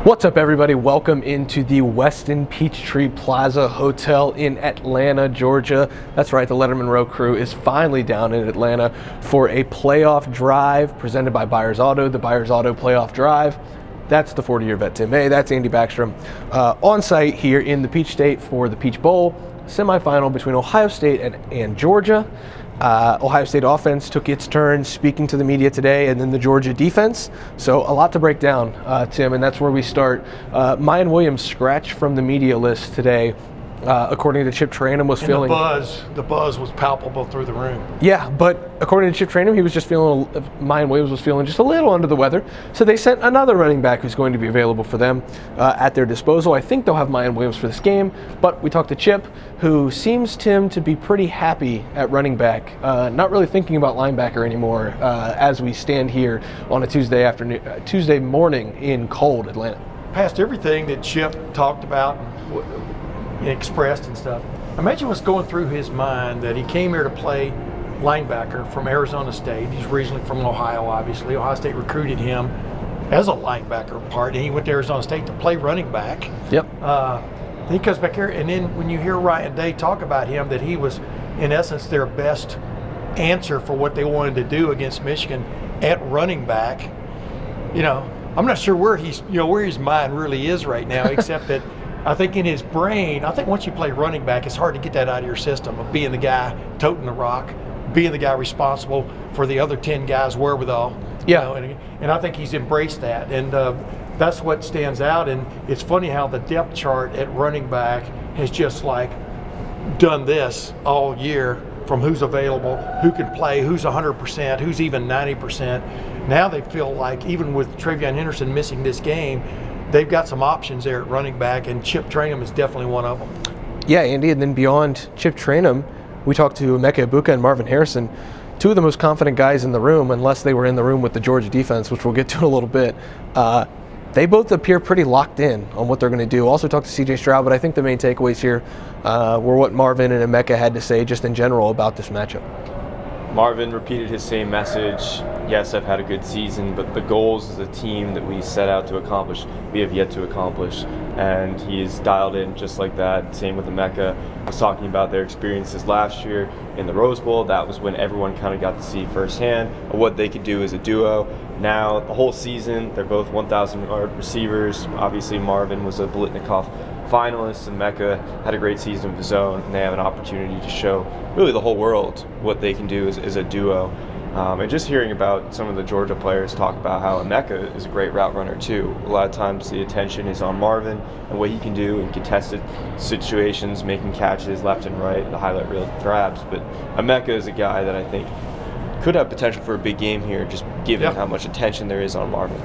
What's up, everybody? Welcome into the Westin Peachtree Plaza Hotel in Atlanta, Georgia. That's right, the Lettermen Row crew is finally down in Atlanta for a playoff drive presented by Buyers Auto, the Buyers Auto Playoff Drive. That's the 40-year vet Tim May. That's Andy Backstrom on site here in the Peach State for the Peach Bowl semifinal between Ohio State and Georgia. Ohio State offense took its turn speaking to the media today, and then the Georgia defense. So a lot to break down, Tim, and that's where we start. Mayan Williams scratched from the media list today. According to Chip Trayanum, was feeling the buzz was palpable through the room. Yeah, but according to Chip Trayanum, he was just feeling. Mayan Williams was feeling just a little under the weather. So they sent another running back who's going to be available for them at their disposal. I think they'll have Mayan Williams for this game. But we talked to Chip, who seems, Tim, to be pretty happy at running back. Not really thinking about linebacker anymore as we stand here on a Tuesday morning in cold Atlanta. Past everything that Chip talked about, expressed and stuff. Imagine what's going through his mind that he came here to play linebacker from Arizona State. He's originally from Ohio, obviously. Ohio State recruited him as a linebacker part, and he went to Arizona State to play running back. Yep. He comes back here, and then when you hear Ryan Day talk about him, that he was, in essence, their best answer for what they wanted to do against Michigan at running back. I'm not sure where his mind really is right now, except that I think in his brain, I think once you play running back, it's hard to get that out of your system of being the guy toting the rock, being the guy responsible for the other 10 guys' wherewithal. Yeah. And I think he's embraced that. And that's what stands out. And it's funny how the depth chart at running back has just like done this all year, from who's available, who can play, who's 100%, who's even 90%. Now they feel like, even with Travion Henderson missing this game, they've got some options there at running back, and Chip Trayanum is definitely one of them. Yeah, Andy, and then beyond Chip Trayanum, we talked to Emeka Egbuka and Marvin Harrison, two of the most confident guys in the room, unless they were in the room with the Georgia defense, which we'll get to in a little bit. They both appear pretty locked in on what they're going to do. Also talked to CJ Stroud, but I think the main takeaways here were what Marvin and Emeka had to say just in general about this matchup. Marvin repeated his same message. Yes, I've had a good season, but the goals as a team that we set out to accomplish, we have yet to accomplish. And he's dialed in just like that. Same with Emeka. Was talking about their experiences last year in the Rose Bowl. That was when everyone kind of got to see firsthand what they could do as a duo. Now, the whole season, they're both 1,000-yard receivers. Obviously, Marvin was a Biletnikoff finalist, and Emeka had a great season of his own, and they have an opportunity to show really the whole world what they can do as a duo. And just hearing about some of the Georgia players talk about how Emeka is a great route runner too. A lot of times the attention is on Marvin and what he can do in contested situations, making catches left and right, the highlight reel grabs. But Emeka is a guy that I think could have potential for a big game here, just given how much attention there is on Marvin.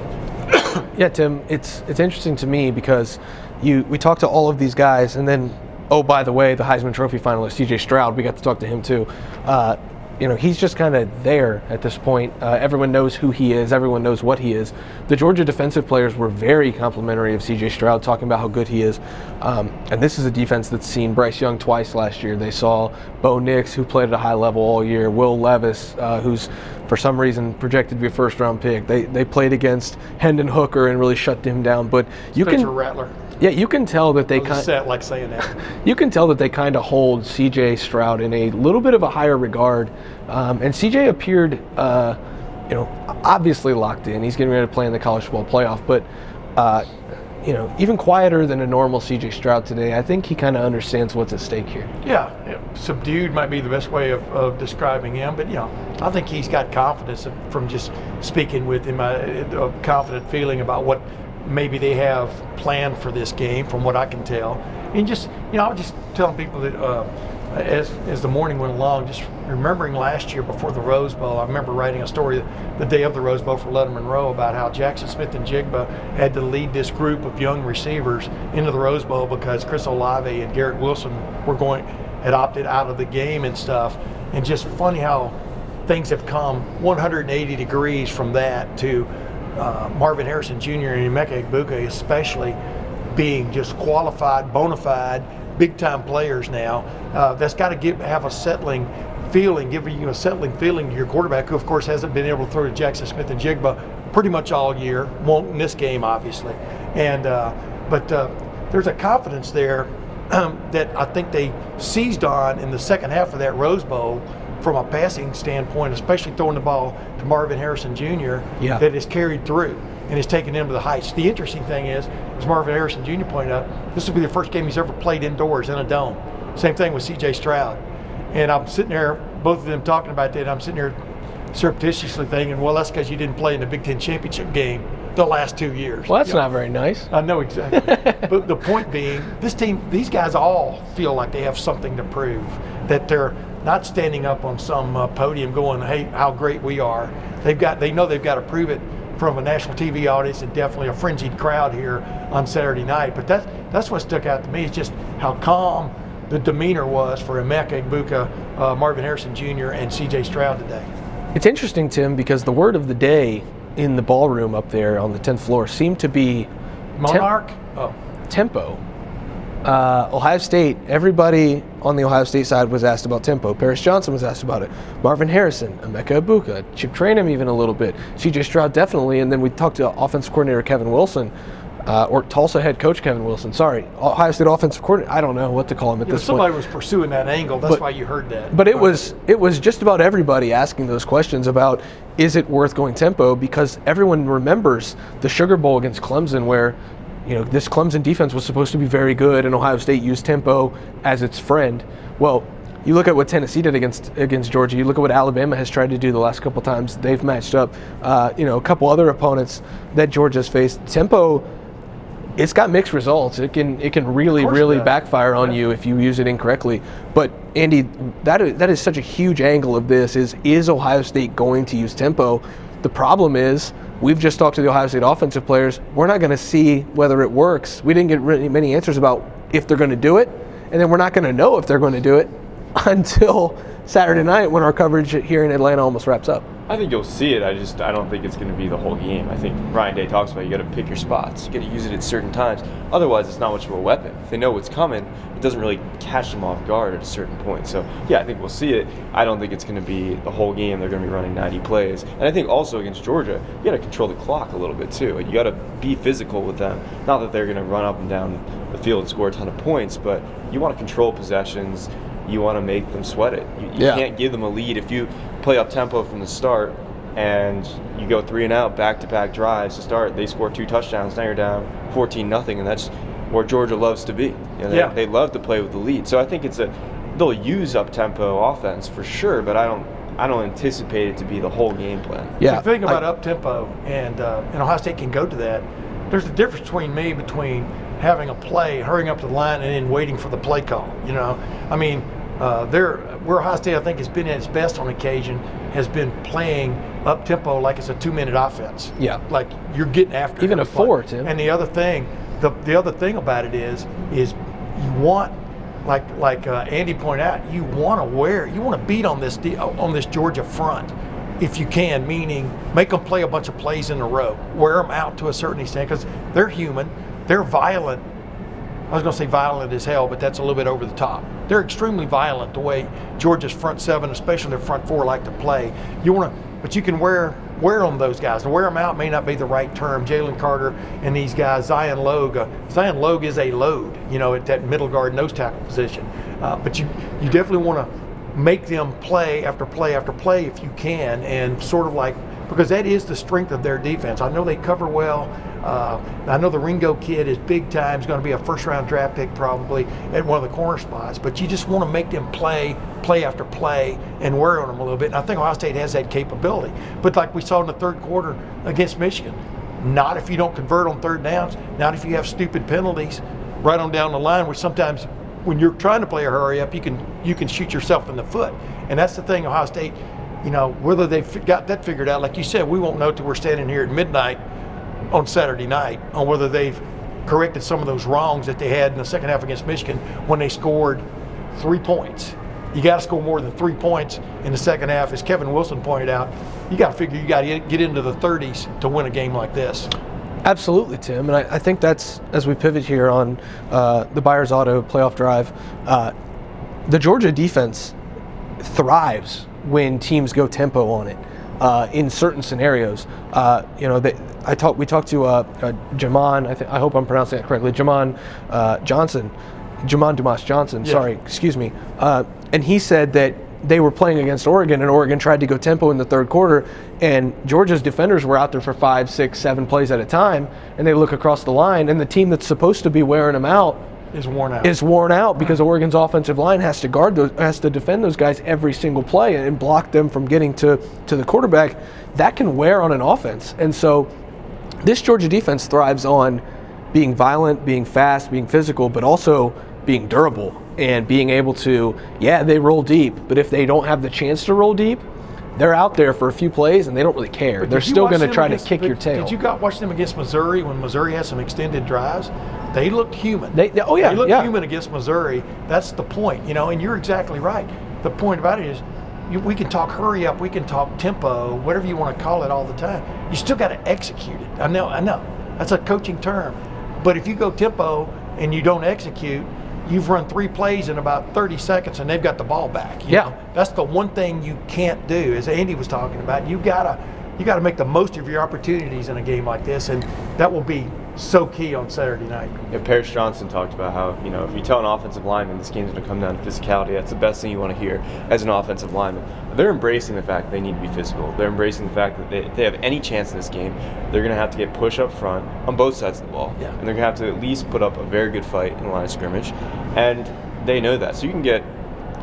Yeah, Tim, it's interesting to me because we talked to all of these guys, and then, oh, by the way, the Heisman Trophy finalist, CJ Stroud, we got to talk to him too. He's just kind of there at this point. Everyone knows who he is. Everyone knows what he is. The Georgia defensive players were very complimentary of C.J. Stroud, talking about how good he is. And this is a defense that's seen Bryce Young twice last year. They saw Bo Nix, who played at a high level all year, Will Levis, who's for some reason projected to be a first-round pick. They played against Hendon Hooker and really shut him down. But Spencer Rattler. Yeah, you can tell that they saying that. You can tell that they kind of hold C.J. Stroud in a little bit of a higher regard, and C.J. appeared, obviously locked in. He's getting ready to play in the college football playoff, but even quieter than a normal C.J. Stroud today. I think he kind of understands what's at stake here. Yeah, subdued might be the best way of describing him, but I think he's got confidence from just speaking with him, a confident feeling about what maybe they have planned for this game, from what I can tell. And just, I was just telling people that as the morning went along, just remembering last year before the Rose Bowl, I remember writing a story the day of the Rose Bowl for Lettermen Row about how Jackson Smith and Jigba had to lead this group of young receivers into the Rose Bowl because Chris Olave and Garrett Wilson had opted out of the game and stuff. And just funny how things have come 180 degrees from that to Marvin Harrison Jr. and Emeka Egbuka especially being just qualified, bona fide, big-time players now. That's got to have a settling feeling, giving you a settling feeling to your quarterback, who of course hasn't been able to throw to Jackson Smith and Jigba pretty much all year. Won't in this game, obviously. And but there's a confidence there that I think they seized on in the second half of that Rose Bowl from a passing standpoint, especially throwing the ball to Marvin Harrison Jr. That is carried through and is taken into the heights. The interesting thing is, as Marvin Harrison Jr. pointed out, this will be the first game he's ever played indoors in a dome. Same thing with C.J. Stroud. And I'm sitting there, both of them talking about that, and I'm sitting there surreptitiously thinking, well, that's because you didn't play in the Big Ten championship game the last 2 years. Well, that's not very nice. I know exactly. But the point being, this team, these guys all feel like they have something to prove, that they're not standing up on some podium going, hey, how great we are. They know they've got to prove it from a national TV audience and definitely a frenzied crowd here on Saturday night. But that's what stuck out to me, is just how calm the demeanor was for Emeka Egbuka, Marvin Harrison Jr., and C.J. Stroud today. It's interesting, Tim, because the word of the day in the ballroom up there on the 10th floor seemed to be Monarch? Tempo. Ohio State, everybody on the Ohio State side was asked about tempo. Paris Johnson was asked about it. Marvin Harrison, Emeka Egbuka, Chip Trayanum even a little bit. C.J. Stroud definitely. And then we talked to offensive coordinator Kevin Wilson, or Tulsa head coach Kevin Wilson. Sorry, Ohio State offensive coordinator. I don't know what to call him at this somebody point. was pursuing that angle. That's why you heard that. But it was just about everybody asking those questions about, is it worth going tempo? Because everyone remembers the Sugar Bowl against Clemson, where this Clemson defense was supposed to be very good, and Ohio State used tempo as its friend. Well, you look at what Tennessee did against Georgia. You look at what Alabama has tried to do the last couple times they've matched up. A couple other opponents that Georgia's faced. Tempo, it's got mixed results. It can really backfire on you if you use it incorrectly. But Andy, that is such a huge angle of this. Is Ohio State going to use tempo? The problem is, we've just talked to the Ohio State offensive players. We're not going to see whether it works. We didn't get really many answers about if they're going to do it, and then we're not going to know if they're going to do it until Saturday night when our coverage here in Atlanta almost wraps up. I think you'll see it. I don't think it's going to be the whole game. I think Ryan Day talks about you got to pick your spots. You got to use it at certain times. Otherwise, it's not much of a weapon. If they know what's coming, it doesn't really catch them off guard at a certain point. So, yeah, I think we'll see it. I don't think it's going to be the whole game. They're going to be running 90 plays. And I think also against Georgia, you got to control the clock a little bit too. You got to be physical with them. Not that they're going to run up and down the field and score a ton of points, but you want to control possessions. You want to make them sweat it. You can't give them a lead. If you play up tempo from the start and you go 3 and out, back-to-back drives to start, they score 2 touchdowns, now you're down 14-0, and that's where Georgia loves to be. They love to play with the lead. So I think they'll use up-tempo offense for sure, but I don't anticipate it to be the whole game plan. Yeah, the thing about up-tempo and Ohio State can go to that, there's a difference between having a play, hurrying up to the line, and then waiting for the play call. Where Ohio State, I think, has been at its best on occasion, has been playing up tempo like it's a 2-minute offense. Yeah, like you're getting after even a 4, Tim. And the other thing about it is you want, like Andy pointed out, you want to beat on this Georgia front if you can, meaning make them play a bunch of plays in a row, wear them out to a certain extent, because they're human, they're violent. I was going to say violent as hell, but that's a little bit over the top. They're extremely violent the way Georgia's front 7, especially their front 4, like to play. But you can wear on those guys. To wear them out may not be the right term. Jalen Carter and these guys, Zion Logue is a load, at that middle guard nose tackle position. But you definitely want to make them play after play after play if you can, and sort of because that is the strength of their defense. I know they cover well. I know the Ringo kid is big time. He's going to be a first-round draft pick probably at one of the corner spots. But you just want to make them play after play and wear on them a little bit. And I think Ohio State has that capability. But like we saw in the third quarter against Michigan, not if you don't convert on third downs, not if you have stupid penalties right on down the line, which sometimes when you're trying to play a hurry up, you can shoot yourself in the foot. And that's the thing, Ohio State, whether they've got that figured out, like you said, we won't know till we're standing here at midnight on Saturday night on whether they've corrected some of those wrongs that they had in the second half against Michigan when they scored 3 points. You got to score more than 3 points in the second half. As Kevin Wilson pointed out, you got to figure you got to get into the 30s to win a game like this. Absolutely, Tim. And I think that's, as we pivot here on the Buyers Auto playoff drive, the Georgia defense thrives when teams go tempo on it. in certain scenarios. We talked to Jamon. I hope I'm pronouncing that correctly. Jamon Dumas Johnson. Yeah. Sorry, excuse me. And he said that they were playing against Oregon, and Oregon tried to go tempo in the third quarter, and Georgia's defenders were out there for 5, 6, 7 plays at a time, and they look across the line, and the team that's supposed to be wearing them out is worn out because Oregon's offensive line has to defend those guys every single play and block them from getting to the quarterback. That can wear on an offense. And so this Georgia defense thrives on being violent, being fast, being physical, but also being durable and being able to, they roll deep, but if they don't have the chance to roll deep, they're out there for a few plays and they don't really care. They're still going to try to kick your tail. Did you watch them against Missouri when Missouri had some extended drives? They looked human. They looked human against Missouri. That's the point, and you're exactly right. The point about it is we can talk hurry up, we can talk tempo, whatever you want to call it all the time. You still got to execute it. I know. That's a coaching term. But if you go tempo and you don't execute, you've run 3 plays in about 30 seconds and they've got the ball back. You know? That's the one thing you can't do, as Andy was talking about. You gotta make the most of your opportunities in a game like this, and that will be so key on Saturday night. Yeah, Parrish Johnson talked about how, if you tell an offensive lineman this game's going to come down to physicality, that's the best thing you want to hear as an offensive lineman. They're embracing the fact that they need to be physical. They're embracing the fact that if they have any chance in this game, they're going to have to get push up front on both sides of the ball. Yeah. And they're going to have to at least put up a very good fight in the line of scrimmage. And they know that. So you can get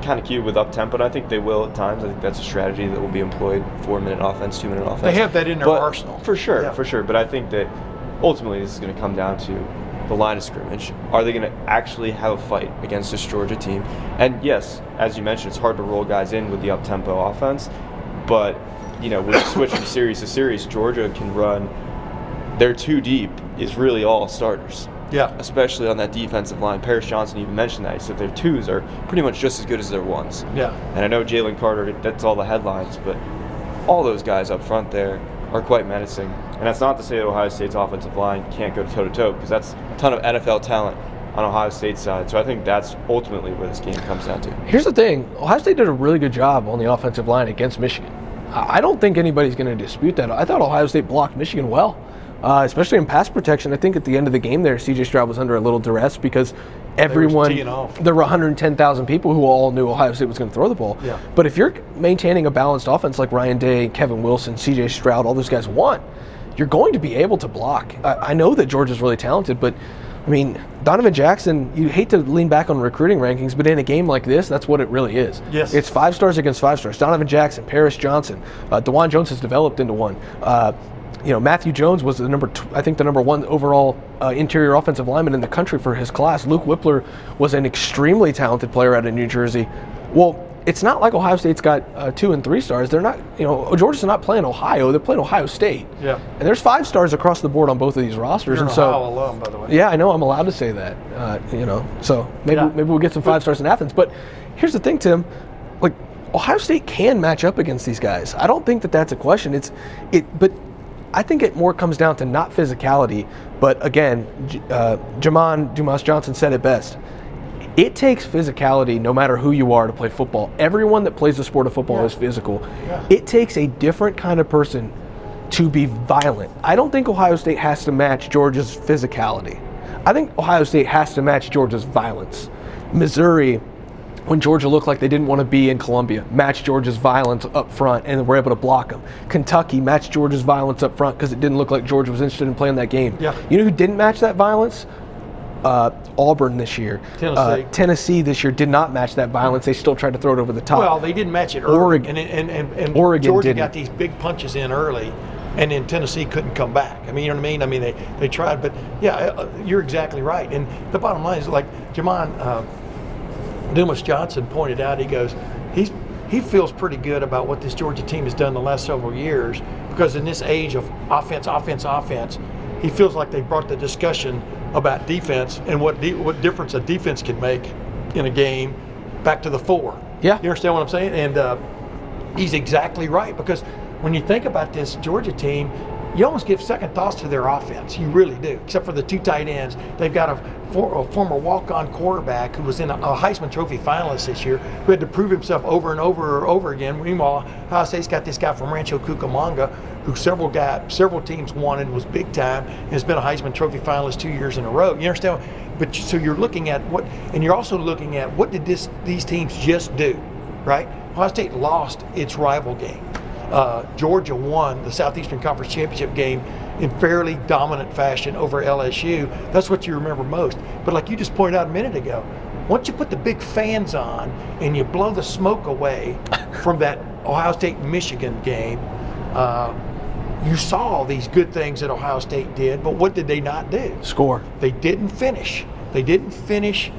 kind of cute with up-tempo, and I think they will at times. I think that's a strategy that will be employed, 4-minute offense, 2-minute offense. They have that in their arsenal. For sure. But I think that ultimately this is going to come down to the line of scrimmage. Are they going to actually have a fight against this Georgia team? And yes, as you mentioned, it's hard to roll guys in with the up-tempo offense, but when you switch from series to series, Georgia can run. Their 2 deep is really all starters. Yeah. Especially on that defensive line. Parrish Johnson even mentioned that. He said their 2s are pretty much just as good as their 1s. Yeah. And I know Jalen Carter, that's all the headlines, but all those guys up front there are quite menacing. And that's not to say that Ohio State's offensive line can't go toe-to-toe, because that's a ton of NFL talent on Ohio State's side. So I think that's ultimately where this game comes down to. Here's the thing. Ohio State did a really good job on the offensive line against Michigan. I don't think anybody's going to dispute that. I thought Ohio State blocked Michigan well, especially in pass protection. I think at the end of the game there, C.J. Stroud was under a little duress because there were 110,000 people who all knew Ohio State was going to throw the ball. Yeah. But if you're maintaining a balanced offense like Ryan Day, Kevin Wilson, C.J. Stroud, all those guys want, you're going to be able to block. I know that Georgia's really talented, but Donovan Jackson, you hate to lean back on recruiting rankings, but in a game like this, that's what it really is. Yes. It's 5 stars against 5 stars. Donovan Jackson, Parrish Johnson, DeJuan Jones has developed into one. Matthew Jones was the number 1 overall interior offensive lineman in the country for his class. Luke Whippler was an extremely talented player out of New Jersey. Well, it's not like Ohio State's got 2 and 3 stars. They're not, Georgia's not playing Ohio. They're playing Ohio State. Yeah. And there's 5 stars across the board on both of these rosters. You're and so, Ohio alum, by the way. Yeah, I know. I'm allowed to say that. So maybe we'll get some 5 stars in Athens. But here's the thing, Tim. Ohio State can match up against these guys. I don't think that that's a question. But I think it more comes down to not physicality, but again, Jamon Dumas Johnson said it best. It takes physicality no matter who you are to play football. Everyone that plays the sport of football is physical. Yeah. It takes a different kind of person to be violent. I don't think Ohio State has to match Georgia's physicality. I think Ohio State has to match Georgia's violence. Missouri, when Georgia looked like they didn't want to be in Columbia, matched Georgia's violence up front and were able to block them. Kentucky matched Georgia's violence up front because it didn't look like Georgia was interested in playing that game. Yeah. You know who didn't match that violence? Auburn this year. Tennessee this year did not match that violence. They still tried to throw it over the top. Well, they didn't match it early. Oregon Georgia didn't. got these big punches in early, and then Tennessee couldn't come back. You know what I mean? They tried, but yeah, you're exactly right. And the bottom line is, like Jamon Dumas Johnson pointed out, he goes, he feels pretty good about what this Georgia team has done the last several years, because in this age of offense, he feels like they brought the discussion about defense and what difference a defense can make in a game back to the fore. Yeah. You understand what I'm saying? And he's exactly right, because when you think about this Georgia team, you almost give second thoughts to their offense. You really do, except for the 2 tight ends. They've got a former walk-on quarterback who was in a Heisman Trophy finalist this year, who had to prove himself over and over again. Meanwhile, Ohio State's got this guy from Rancho Cucamonga who several teams wanted, was big time, and has been a Heisman Trophy finalist 2 years in a row. You understand? But so you're looking at and you're also looking at what did these teams just do, right? Ohio State lost its rival game. Georgia won the Southeastern Conference Championship game in fairly dominant fashion over LSU. That's what you remember most. But like you just pointed out a minute ago, once you put the big fans on and you blow the smoke away from that Ohio State-Michigan game, you saw these good things that Ohio State did, but what did they not do? Score. They didn't finish. They didn't finish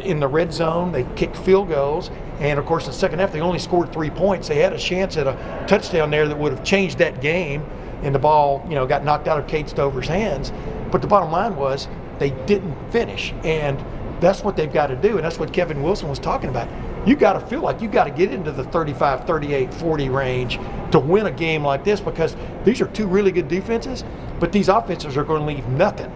in the red zone. They kicked field goals. And, of course, in the second half, they only scored 3 points. They had a chance at a touchdown there that would have changed that game, and the ball, got knocked out of Cade Stover's hands. But the bottom line was they didn't finish. And that's what they've got to do, and that's what Kevin Wilson was talking about. You got to feel like you got to get into the 35, 38, 40 range to win a game like this, because these are 2 really good defenses, but these offenses are going to leave nothing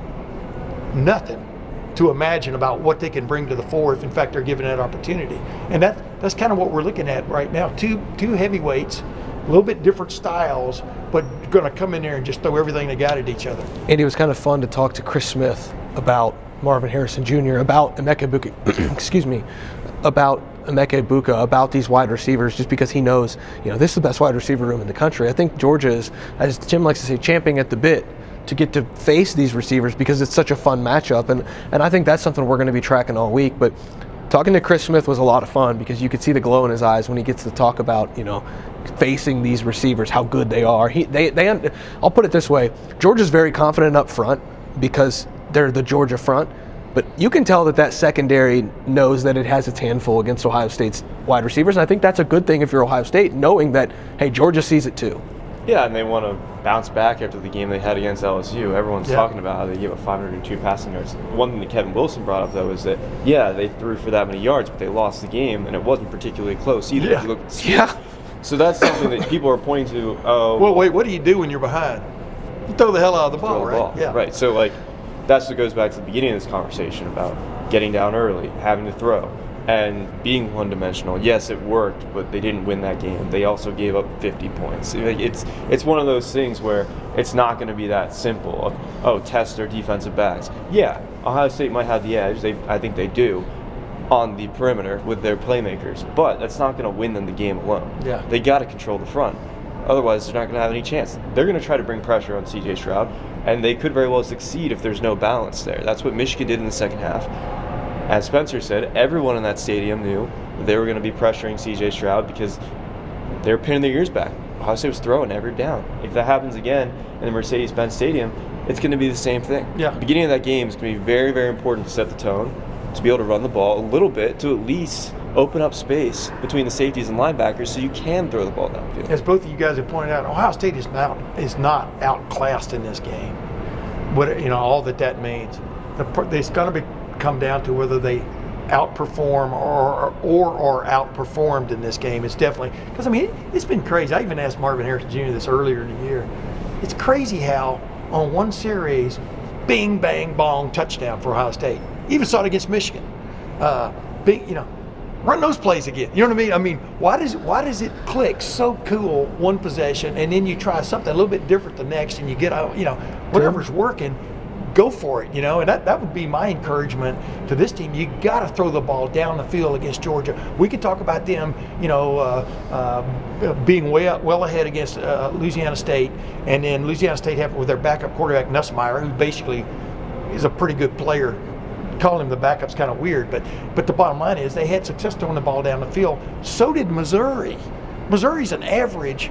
to imagine about what they can bring to the fore if, in fact, they're given that opportunity. And that's kind of what we're looking at right now. Two heavyweights, a little bit different styles, but going to come in there and just throw everything they got at each other. And it was kind of fun to talk to Chris Smith about Marvin Harrison Jr., about Emeka Egbuka, about these wide receivers, just because he knows, this is the best wide receiver room in the country. I think Georgia is, as Jim likes to say, champing at the bit to get to face these receivers because it's such a fun matchup. And I think that's something we're going to be tracking all week. But talking to Chris Smith was a lot of fun because you could see the glow in his eyes when he gets to talk about, facing these receivers, how good they are. I'll put it this way. Georgia's very confident up front because they're the Georgia front. But you can tell that secondary knows that it has its handful against Ohio State's wide receivers. And I think that's a good thing if you're Ohio State, knowing that, hey, Georgia sees it too. Yeah, and they want to bounce back after the game they had against LSU. Everyone's talking about how they gave up 502 passing yards. One thing that Kevin Wilson brought up, though, is that, they threw for that many yards, but they lost the game, and it wasn't particularly close either. If you look at the score. So that's something that people are pointing to. Well, wait, what do you do when you're behind? You throw the hell out of the ball, right? Yeah. Right. So, that's what goes back to the beginning of this conversation about getting down early, having to throw, and being one-dimensional. Yes, it worked, but they didn't win that game. They also gave up 50 points. It's one of those things where it's not going to be that simple of, test their defensive backs. Yeah, Ohio State might have the edge. I think they do on the perimeter with their playmakers, but that's not going to win them the game alone. Yeah. They got to control the front. Otherwise, they're not going to have any chance. They're going to try to bring pressure on C.J. Stroud, and they could very well succeed if there's no balance there. That's what Michigan did in the second half. As Spencer said, everyone in that stadium knew they were going to be pressuring C.J. Stroud because they were pinning their ears back. Ohio State was throwing every down. If that happens again in the Mercedes-Benz Stadium, it's going to be the same thing. Yeah. The beginning of that game is going to be very, very important to set the tone, to be able to run the ball a little bit, to at least open up space between the safeties and linebackers so you can throw the ball downfield. As both of you guys have pointed out, Ohio State is not outclassed in this game. All that means. It's going to come down to whether they outperform or are outperformed in this game. It's definitely because it's been crazy. I even asked Marvin Harrison Jr. this earlier in the year. It's crazy how on one series, bing bang bong touchdown for Ohio State. Even saw it against Michigan. Run those plays again. You know what I mean? Why does it click so cool one possession and then you try something a little bit different the next and you get whatever's working, go for it, and that would be my encouragement to this team. You got to throw the ball down the field against Georgia. We can talk about them, being well ahead against Louisiana State, and then Louisiana State with their backup quarterback Nussmeier, who basically is a pretty good player. Calling him the backup's kind of weird, but the bottom line is they had success throwing the ball down the field. So did Missouri. Missouri's an average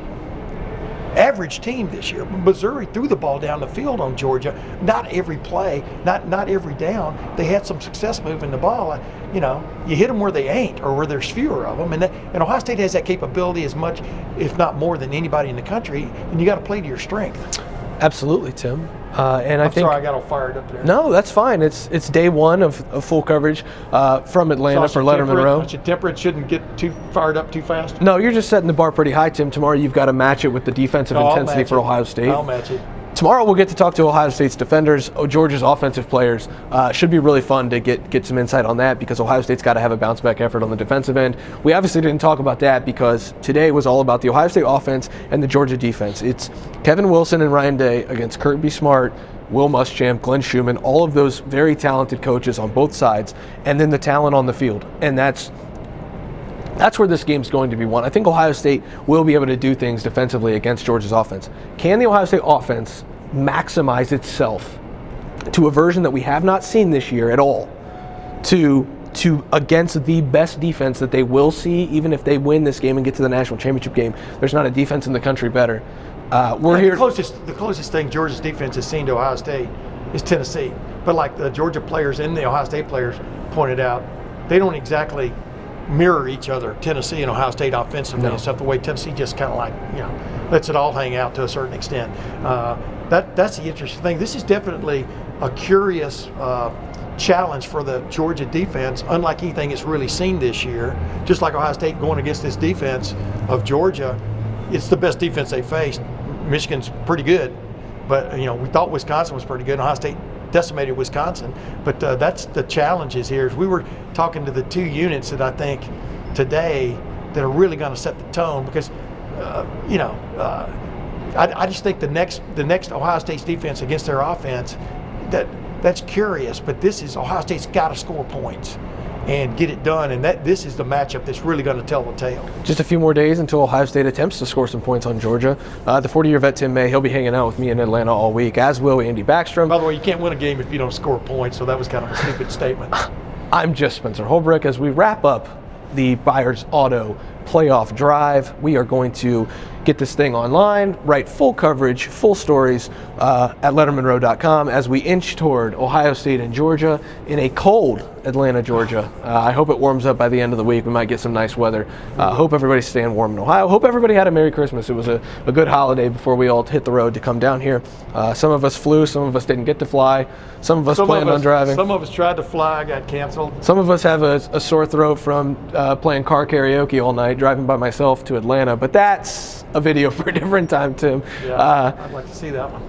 team this year. Missouri threw the ball down the field on Georgia. Not every play, not every down. They had some success moving the ball. You hit them where they ain't, or where there's fewer of them. And Ohio State has that capability as much, if not more, than anybody in the country. And you got to play to your strength. Absolutely, Tim. And I'm sorry I got all fired up there. No, that's fine. It's day one of full coverage from Atlanta for Lettermen Row. I should temper it, shouldn't get too fired up too fast. No, you're just setting the bar pretty high, Tim. Tomorrow you've got to match it with the defensive intensity for Ohio State. I'll match it. Tomorrow we'll get to talk to Ohio State's defenders, Georgia's offensive players. Should be really fun to get some insight on that because Ohio State's got to have a bounce back effort on the defensive end. We obviously didn't talk about that because today was all about the Ohio State offense and the Georgia defense. It's Kevin Wilson and Ryan Day against Kirby Smart, Will Muschamp, Glenn Schumann, all of those very talented coaches on both sides, and then the talent on the field. And that's where this game's going to be won. I think Ohio State will be able to do things defensively against Georgia's offense. Can the Ohio State offense maximize itself to a version that we have not seen this year at all, to against the best defense that they will see, even if they win this game and get to the national championship game? There's not a defense in the country better. The closest thing Georgia's defense has seen to Ohio State is Tennessee. But like the Georgia players and the Ohio State players pointed out, they don't exactly mirror each other, Tennessee and Ohio State offensively and stuff, the way Tennessee just kind of like, lets it all hang out to a certain extent. That's the interesting thing. This is definitely a curious challenge for the Georgia defense, unlike anything it's really seen this year. Just like Ohio State going against this defense of Georgia, it's the best defense they faced. Michigan's pretty good, but we thought Wisconsin was pretty good, and Ohio State decimated Wisconsin. But that's the challenges here. We were talking to the two units that I think today that are really going to set the tone because, I just think the next Ohio State's defense against their offense, that's curious. But this is Ohio State's got to score points and get it done, and this is the matchup that's really going to tell the tale. Just a few more days until Ohio State attempts to score some points on Georgia. The 40-year vet Tim May, he'll be hanging out with me in Atlanta all week, as will Andy Backstrom. By the way, you can't win a game if you don't score points, so that was kind of a stupid statement. I'm just Spencer Holbrook. As we wrap up the Buyers Auto playoff drive, we are going to get this thing online, write full coverage, full stories at lettermenrow.com as we inch toward Ohio State and Georgia in a cold Atlanta, Georgia. I hope it warms up by the end of the week. We might get some nice weather. Hope everybody's staying warm in Ohio. Hope everybody had a Merry Christmas. It was a good holiday before we all hit the road to come down here. Some of us flew, some of us didn't get to fly, some of us planned on driving. Some of us tried to fly, got canceled. Some of us have a sore throat from playing car karaoke all night, driving by myself to Atlanta, but that's a video for a different time, Tim. Yeah, I'd like to see that one.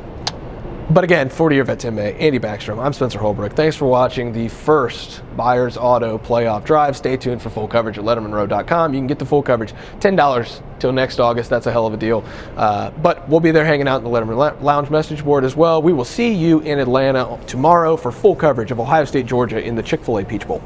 But again, 40-year vet Tim May, Andy Backstrom, I'm Spencer Holbrook. Thanks for watching the first Buyers Auto playoff drive. Stay tuned for full coverage at lettermenrow.com. You can get the full coverage, $10 till next August. That's a hell of a deal. But we'll be there hanging out in the Letterman Lounge message board as well. We will see you in Atlanta tomorrow for full coverage of Ohio State, Georgia in the Chick-fil-A Peach Bowl.